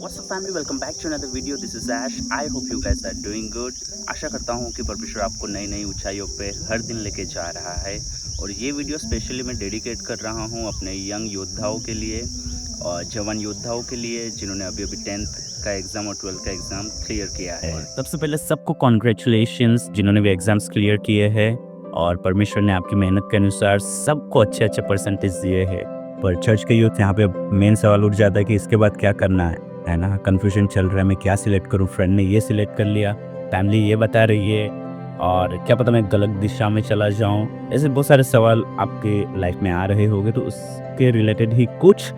What's up family, welcome back to another video. This is Ash. I hope you guys are doing good. आशा करता हूँ कि परमेश्वर आपको नई नई ऊंचाइयों पे हर दिन लेके जा रहा है। और ये वीडियो स्पेशली मैं डेडिकेट कर रहा हूँ अपने यंग योद्धाओं के लिए और जवान योद्धाओं के लिए जिन्होंने अभी अभी 10th का एग्ज़ाम और 12th का एग्ज़ाम क्लियर किया है। सबसे पहले सबको कॉन्ग्रेचुलेशंस जिन्होंने भी एग्ज़ाम्स क्लियर किए हैं और परमेश्वर ने आपकी मेहनत के अनुसार सबको अच्छे अच्छे परसेंटेज दिए हैं। पर चर्च के यूथ यहाँ पे मेन सवाल उठ जाता है कि इसके बाद क्या करना है ना। कन्फ्यूजन चल रहा है, मैं क्या सिलेक्ट करूँ। फ्रेंड ने ये सिलेक्ट कर लिया, फैमिली ये बता रही है और क्या पता मैं गलत दिशा में चला जाऊँ। ऐसे बहुत सारे सवाल आपके लाइफ में आ रहे होंगे, तो उसके रिलेटेड ही कुछ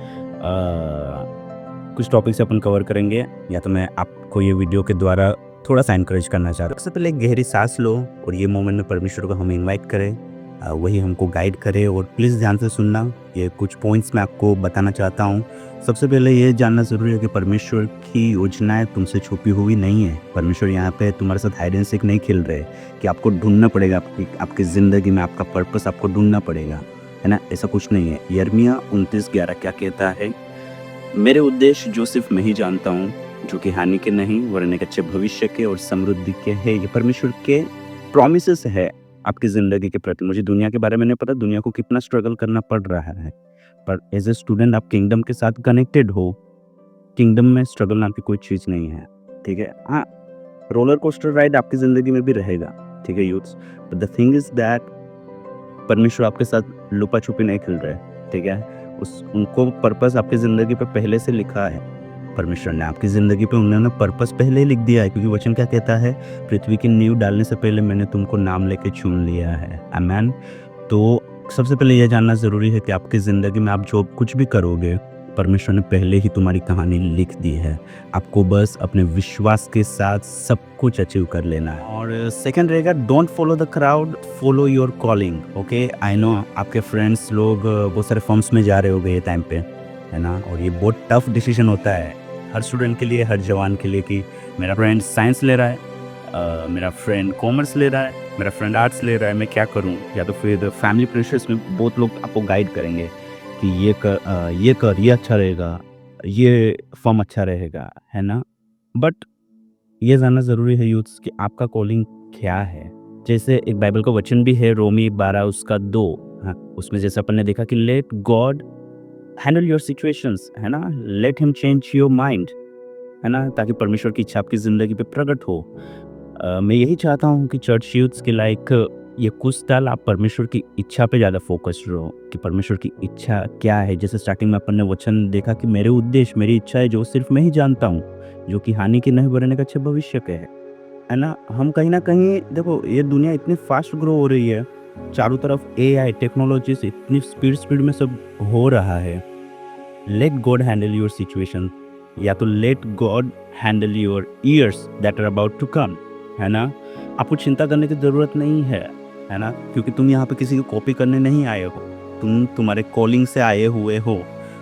टॉपिक्स अपन कवर करेंगे। या तो मैं आपको ये वीडियो के द्वारा थोड़ा सा एनकरेज करना चाह रहा हूँ। सबसे पहले एक गहरी सांस लो और ये मोमेंट में परमेश्वर को हम इनवाइट करें, वही हमको गाइड करे। और प्लीज़ ध्यान से सुनना, ये कुछ पॉइंट्स मैं आपको बताना चाहता हूँ। सबसे पहले ये जानना ज़रूरी है कि परमेश्वर की योजनाएं तुमसे छुपी हुई नहीं है। परमेश्वर यहाँ पे तुम्हारे साथ हाइड एंड सीक नहीं खेल रहे कि आपको ढूंढना पड़ेगा, आपकी ज़िंदगी में आपका पर्पस आपको ढूंढना पड़ेगा, है ना। ऐसा कुछ नहीं है। यिर्मयाह 29:11 क्या कहता है? मेरे उद्देश्य जो सिर्फ मैं ही जानता हूँ, जो कि हानि के नहीं वरन एक अच्छे भविष्य के और समृद्धि के है। ये परमेश्वर के प्रॉमिसेस है आपकी ज़िंदगी के प्रति। मुझे दुनिया के बारे में नहीं पता, दुनिया को कितना स्ट्रगल करना पड़ रहा है, पर एज ए स्टूडेंट आप किंगडम के साथ कनेक्टेड हो। किंगडम में स्ट्रगल नाम की कोई चीज़ नहीं है, ठीक है। हाँ, रोलर कोस्टर राइड आपकी ज़िंदगी में भी रहेगा, ठीक है youths. But the thing is that परमेश्वर आपके साथ लुपा छुपी नहीं खेल रहे, ठीक है। उनको पर्पस आपकी ज़िंदगी पे पहले से लिखा है। परमेश्वर ने आपकी ज़िंदगी पे उन्होंने पर्पस पहले ही लिख दिया है, क्योंकि वचन क्या कहता है? पृथ्वी की नींव डालने से पहले मैंने तुमको नाम लेके चुन लिया है। आमेन। तो सबसे पहले यह जानना ज़रूरी है कि आपकी ज़िंदगी में आप जो कुछ भी करोगे, परमेश्वर ने पहले ही तुम्हारी कहानी लिख दी है। आपको बस अपने विश्वास के साथ सब कुछ अचीव कर लेना है। और सेकंड रहेगा, don't follow the crowd, follow your calling. Okay, I know आपके फ्रेंड्स लोग बहुत सारे फॉर्म्स में जा रहे होंगे ये टाइम पे, है ना। और ये बहुत टफ डिसीजन होता है हर स्टूडेंट के लिए, हर जवान के लिए, कि मेरा फ्रेंड साइंस ले रहा है, मेरा फ्रेंड कॉमर्स ले रहा है, मेरा फ्रेंड आर्ट्स ले रहा है, मैं क्या करूं। या तो फिर फैमिली प्रेशर्स में बहुत लोग आपको गाइड करेंगे कि ये कर, ये अच्छा रहेगा, ये फॉर्म अच्छा रहेगा, है ना। बट ये जानना ज़रूरी है यूथ्स कि आपका कॉलिंग क्या है। जैसे एक बाइबल का वचन भी है, रोमी 12:2। हाँ, उसमें जैसे अपन ने देखा कि late God handle your situations, है ना। Let him change your mind, है ना, ताकि परमेश्वर की इच्छा आपकी ज़िंदगी पे प्रकट हो। मैं यही चाहता हूँ कि चर्च यूथ्स के लाइक ये कुछ साल आप परमेश्वर की इच्छा पे ज़्यादा फोकस रहो कि परमेश्वर की इच्छा क्या है। जैसे स्टार्टिंग में अपन ने वचन देखा कि मेरे उद्देश्य, मेरी इच्छा है जो सिर्फ मैं ही जानता हूँ, जो कि हानि के नहीं वरन एक अच्छे भविष्य के है ना। हम कहीं ना कहीं देखो, ये दुनिया इतनी फास्ट ग्रो हो रही है, चारों तरफ AI टेक्नोलॉजी से इतनी स्पीड में सब हो रहा है। Let God handle your situation, या तो let God handle your years that are about to come, है ना। आपको चिंता करने की ज़रूरत नहीं है ना, क्योंकि तुम यहाँ पे किसी को कॉपी करने नहीं आए हो, तुम तुम्हारे कॉलिंग से आए हुए हो।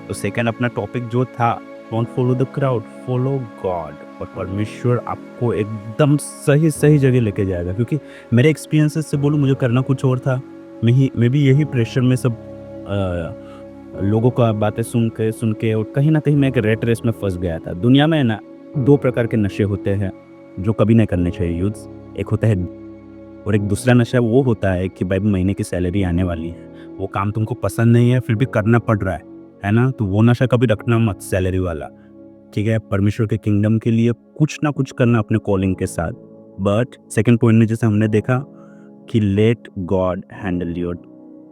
तो सेकंड अपना टॉपिक जो था, don't follow the crowd, follow God. और परमेश्वर आपको एकदम सही जगह लेके जाएगा। क्योंकि मेरे एक्सपीरियंसेस से बोलूँ, मुझे करना कुछ और था। मैं भी यही प्रेशर में सब लोगों का बातें सुन के और कहीं ना कहीं मैं एक रेट रेस में फंस गया था। दुनिया में ना 2 प्रकार के नशे होते हैं जो कभी नहीं करने चाहिए यूथ्स। एक होता है, और एक दूसरा नशा वो होता है कि भाई महीने की सैलरी आने वाली है, वो काम तुमको पसंद नहीं है फिर भी करना पड़ रहा है ना। तो वो नशा कभी रखना मत, सैलरी वाला, ठीक है। परमेश्वर के किंगडम के लिए कुछ ना कुछ करना अपने कॉलिंग के साथ। बट सेकंड पॉइंट में जैसे हमने देखा कि late God handle your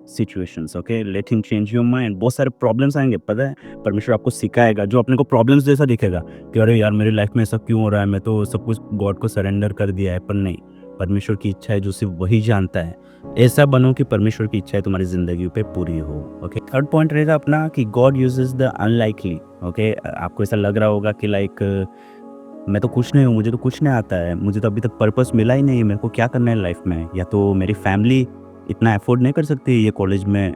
situations, okay, let him change your mind. बहुत सारे प्रॉब्लम्स आएंगे, पता है, परमेश्वर आपको सिखाएगा जो अपने को प्रॉब्लम्स जैसा दिखेगा कि अरे यार मेरी लाइफ में ऐसा क्यों हो रहा है, मैं तो सब कुछ गॉड को सरेंडर कर दिया है। पर नहीं, परमेश्वर की इच्छा है जो सिर्फ वही जानता है। ऐसा बनो कि परमेश्वर की इच्छा है तुम्हारी जिंदगी पे पूरी हो, ओके। थर्ड पॉइंट रहेगा अपना कि God uses the unlikely, okay. आपको ऐसा लग रहा होगा कि लाइक मैं तो कुछ नहीं हूँ, मुझे तो कुछ नहीं आता है, मुझे तो अभी तक पर्पस मिला ही नहीं, मेरे को क्या करना है लाइफ में, या तो मेरी फैमिली इतना अफोर्ड नहीं कर सकती ये कॉलेज में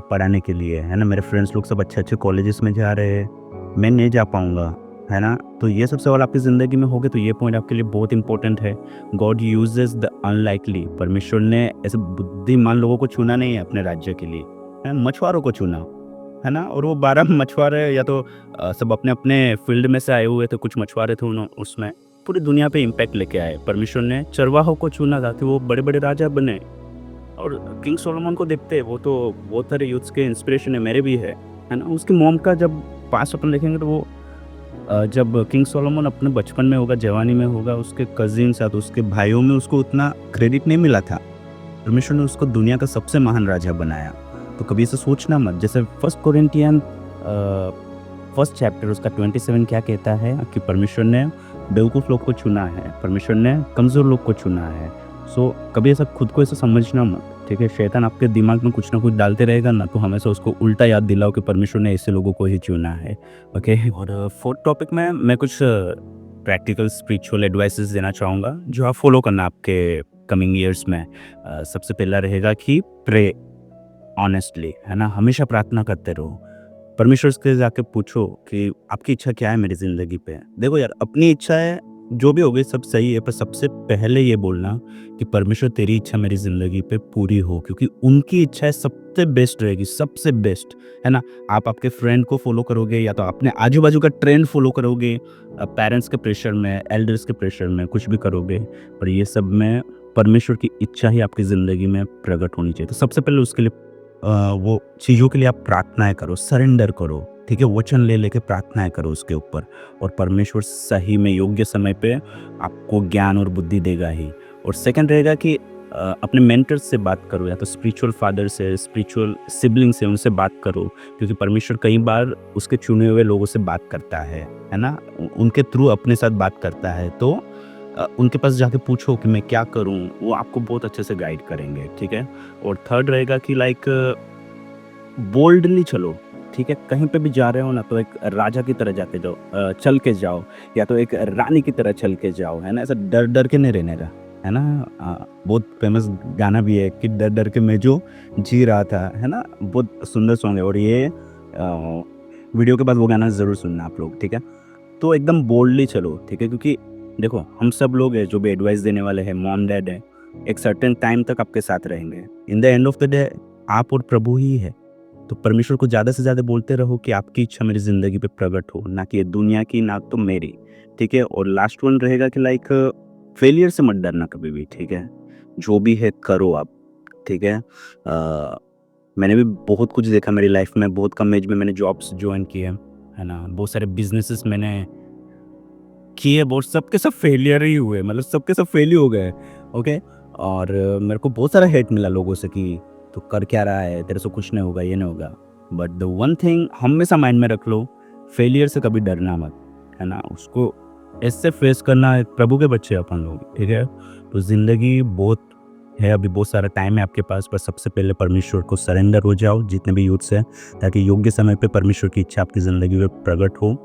पढ़ाने के लिए, है ना। मेरे फ्रेंड्स लोग सब अच्छे कॉलेजेस में जा रहे हैं, मैं नहीं जा पाऊँगा, है ना। तो ये सब सवाल आपकी ज़िंदगी में होंगे, तो ये पॉइंट आपके लिए बहुत इंपॉर्टेंट है। God uses the unlikely. परमेश्वर ने ऐसे बुद्धिमान लोगों को चुना नहीं है अपने राज्य के लिए, है, मछुआरों को चुना, है ना? और वो 12 मछुआरे या तो सब अपने-अपने फ़ील्ड में से आए हुए थे, कुछ मछुआरे थे उसमें। पूरी दुनिया पे इम्पैक्ट लेके आए। परमेश्वर ने चरवाहों को चुना ताकि वो बड़े-बड़े राजा बने। और किंग सोलोमन को देखते हैं, वो तो बहुत सारे यूथ्स के इंस्पिरेशन है, मेरे भी है ना? उसकी मॉम का जब पास्ट अपन देखेंगे तो वो जब किंग सोलोमन अपने बचपन में होगा, जवानी में होगा, उसके कज़िन्स या तो उसके भाइयों में उसको उतना क्रेडिट नहीं मिला था। परमेश्वर ने उसको दुनिया का सबसे महान राजा बनाया। तो कभी इसे सोचना मत, जैसे फर्स्ट कोरिंथियन फर्स्ट चैप्टर उसका 27 क्या कहता है कि परमेश्वर ने बेवकूफ़ लोग को चुना है, परमेश्वर ने कमज़ोर लोग को चुना है। सो कभी ऐसा खुद को ऐसा समझना मत, ठीक है? शैतान आपके दिमाग में कुछ ना कुछ डालते रहेगा ना, तो हमेशा उसको उल्टा याद दिलाओ कि परमेश्वर ने ऐसे लोगों को ही चुना है, ओके? और फोर्थ टॉपिक में मैं कुछ प्रैक्टिकल स्पिरिचुअल एडवाइसेस देना चाहूँगा, जो आप फॉलो करना आपके कमिंग ईयर्स में। सबसे पहला रहेगा कि प्रे ऑनेस्टली, है ना? हमेशा प्रार्थना करते रहो। परमेश्वर से जाके पूछो कि आपकी इच्छा क्या है मेरी ज़िंदगी पे? देखो यार, अपनी इच्छा है, जो भी हो गई सब सही है, पर सबसे पहले ये बोलना कि परमेश्वर तेरी इच्छा मेरी ज़िंदगी पे पूरी हो, क्योंकि उनकी इच्छाएँ सबसे बेस्ट रहेगी, सबसे बेस्ट, है ना? आप आपके फ्रेंड को फ़ॉलो करोगे या तो अपने आजू-बाजू का ट्रेंड फ़ॉलो करोगे, पेरेंट्स के प्रेशर में, एल्डर्स के प्रेशर में, कुछ भी करोगे, पर ये सब में परमेश्वर की इच्छा ही आपकी ज़िंदगी में प्रकट होनी चाहिए। तो सबसे पहले उसके लिए वो चीज़ों के लिए आप प्रार्थनाएँ करो, सरेंडर करो, ठीक है? वचन ले लेके प्रार्थनाएँ करो उसके ऊपर, और परमेश्वर सही में योग्य समय पे आपको ज्ञान और बुद्धि देगा ही। और सेकंड रहेगा कि अपने मेंटर्स से बात करो, या तो स्पिरिचुअल फादर से, स्पिरिचुअल सिबलिंग से, उनसे बात करो, क्योंकि परमेश्वर कई बार उसके चुने हुए लोगों से बात करता है ना? उनके थ्रू अपने साथ बात करता है, तो उनके पास जाके पूछो कि मैं क्या करूँ? वो आपको बहुत अच्छे से गाइड करेंगे, ठीक है? और थर्ड रहेगा कि लाइक बोल्डली चलो, ठीक है? कहीं पे भी जा रहे हो ना, तो एक राजा की तरह जाके जाओ, चल के जाओ, या तो एक रानी की तरह चल के जाओ, है ना? ऐसा डर-डर के नहीं रहने का, है ना? बहुत फेमस गाना भी है कि डर-डर के मैं जो जी रहा था, है ना? बहुत सुंदर सॉन्ग है, और ये वीडियो के बाद वो गाना ज़रूर सुनना आप लोग, ठीक है? तो एकदम बोल्डली चलो, ठीक है? क्योंकि देखो, हम सब लोग हैं जो भी एडवाइस देने वाले हैं, मॉम डैड है, एक सर्टेन टाइम तक आपके साथ रहेंगे। In the end of the day आप और प्रभु ही है। तो परमेश्वर को ज़्यादा से ज़्यादा बोलते रहो कि आपकी इच्छा मेरी ज़िंदगी पे प्रकट हो, ना कि ये दुनिया की, ना तो मेरी, ठीक है? और लास्ट वन रहेगा कि लाइक फेलियर से मत डरना कभी भी, ठीक है? जो भी है करो आप, ठीक है? मैंने भी बहुत कुछ देखा मेरी लाइफ में, बहुत कम एज में मैंने जॉब्स जॉइन किए, है ना? बहुत सारे बिज़नेसेस मैंने किए, बहुत सबके सब फेलियर ही हुए, मतलब सबके सब फेल ही हो गए, ओके? और मेरे को बहुत सारा हेट मिला लोगों से कि तू कर क्या रहा है, तेरे से कुछ नहीं होगा, ये नहीं होगा। बट द वन थिंग हमेशा माइंड में रख लो, फेलियर से कभी डरना मत, है ना? उसको ऐसे फेस करना है, प्रभु के बच्चे हैं अपन लोग, ठीक है? तो ज़िंदगी बहुत है, अभी बहुत सारा टाइम है आपके पास, पर सबसे पहले परमेश्वर को सरेंडर हो जाओ, जितने भी यूथ्स हैं, ताकि योग्य समय पे परमेश्वर की इच्छा आपकी ज़िंदगी में प्रकट हो।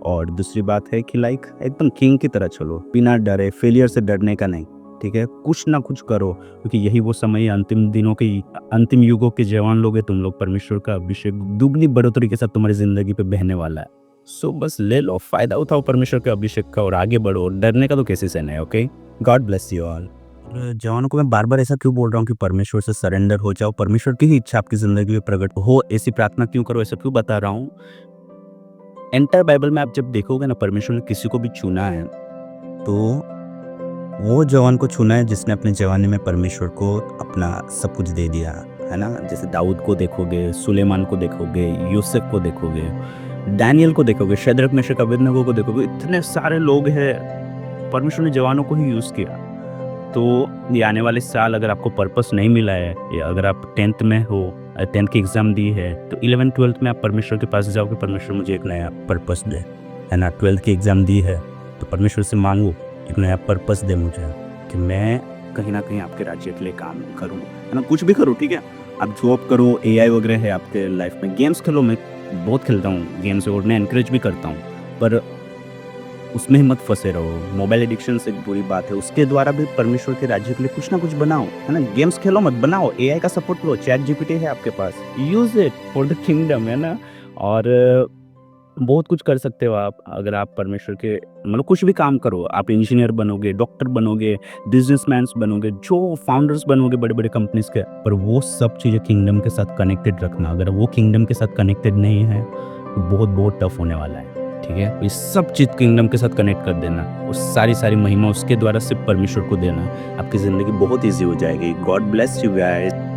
और दूसरी बात है कि लाइक एकदम किंग की तरह चलो, बिना डरे, फेलियर से डरने का नहीं, ठीक है? कुछ ना कुछ करो, क्योंकि यही वो समय है, अंतिम दिनों की, अंतिम युगों के जवान लोग हैं तुम लोग। परमेश्वर का अभिषेक दुगनी बढ़ोतरी के साथ तुम्हारी ज़िंदगी पे बहने वाला है। सो बस ले लो, फ़ायदा उठाओ परमेश्वर के अभिषेक का और आगे बढ़ो। डरने का तो कैसे से नहीं, okay? God bless you all. जवानों को मैं बार-बार ऐसा क्यों बोल रहा हूँ कि परमेश्वर से सरेंडर हो जाओ, परमेश्वर की ही इच्छा आपकी ज़िंदगी में प्रकट हो, ऐसी प्रार्थना क्यों करो, ऐसा क्यों बता रहा हूँ? एंटायर बाइबल में आप जब देखोगे ना, परमेश्वर ने किसी को भी चुना है, तो वो जवान को चुना है जिसने अपने जवानी में परमेश्वर को अपना सब कुछ दे दिया, है ना? जैसे दाऊद को देखोगे, सुलेमान को देखोगे, यूसुफ को देखोगे, दानियल को देखोगे, शद्रक, मेशक, अबेदनगो को देखोगे, इतने सारे लोग हैं, परमेश्वर ने जवानों को ही यूज़ किया। तो ये आने वाले साल अगर आपको पर्पस नहीं मिला है, या अगर आप 10th में हो, 10th की एग्ज़ाम दी है, तो 11th-12th में आप परमेश्वर के पास जाओ कि परमेश्वर मुझे एक नया पर्पस दे, है ना? 12th की एग्ज़ाम दी है, तो परमेश्वर से मांगो एक नया पर्पस दे मुझे, कि मैं कहीं ना कहीं आपके राज्य के लिए काम करूँ, है ना? कुछ भी करो, ठीक है? आप जॉब करो, एआई वगैरह है आपके लाइफ में, गेम्स खेलो, मैं बहुत खेलता हूँ गेम्स और मैं एनकरेज भी करता हूँ, पर उसमें ही मत फँसे रहो। मोबाइल एडिक्शन से एक बुरी बात है, उसके द्वारा भी परमेश्वर के राज्य के लिए कुछ ना कुछ बनाओ, है ना? गेम्स खेलो मत, बनाओ, एआई का सपोर्ट लो, चैट जीपीटी है आपके पास, use it for the kingdom, है ना? और बहुत कुछ कर सकते हो आप, अगर आप परमेश्वर के मतलब कुछ भी काम करो, आप इंजीनियर बनोगे, डॉक्टर बनोगे, बिज़नेसमैन्स बनोगे, जो फाउंडर्स बनोगे बड़े-बड़े कंपनीज़ के, पर वो सब चीज़ें किंगडम के साथ कनेक्टेड रखना। अगर वो किंगडम के साथ कनेक्टेड नहीं है, तो बहुत-बहुत टफ होने वाला है, ठीक है? ये सब चीज़ किंगडम के साथ कनेक्ट कर देना और सारी-सारी महिमा उसके द्वारा सिर्फ़ परमेश्वर को देना। आपकी ज़िंदगी बहुत ईज़ी हो जाएगी। God bless you guys.